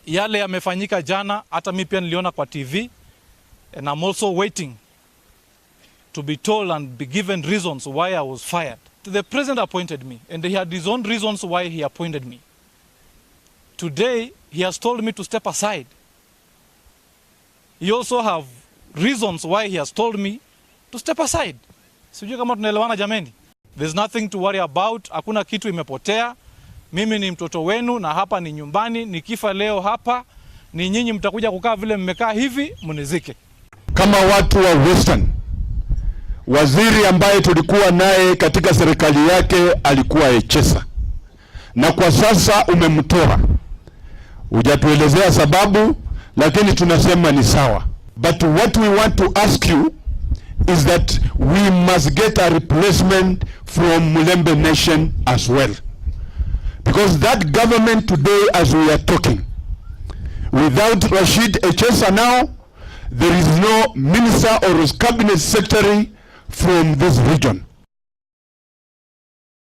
yale yamefanyika jana, hata mimi pia niliona kwa TV, and I'm also waiting to be told and be given reasons why I was fired. The president appointed me, and he had his own reasons why he appointed me. Today, he has told me to step aside. He also have reasons why he has told me to step aside. Sijui kama tunaelewana jameni. There's nothing to worry about. Hakuna kitu imepotea. Mimi ni mtoto wenu na hapa ni nyumbani. Nikifa leo hapa, ni nyinyi mtakuja kukaa vile mmekaa hivi, mnizike. Kama watu wa Western, waziri ambaye tulikuwa naye katika serikali yake alikuwa Echesa. Na kwa sasa umemtoa. Hujatuelezea sababu, lakini tunasema ni sawa. But what we want to ask you is that we must get a replacement from Mulembe Nation as well. Because that government today, as we are talking, without Rashid Echesa now, there is no minister or cabinet secretary from this region.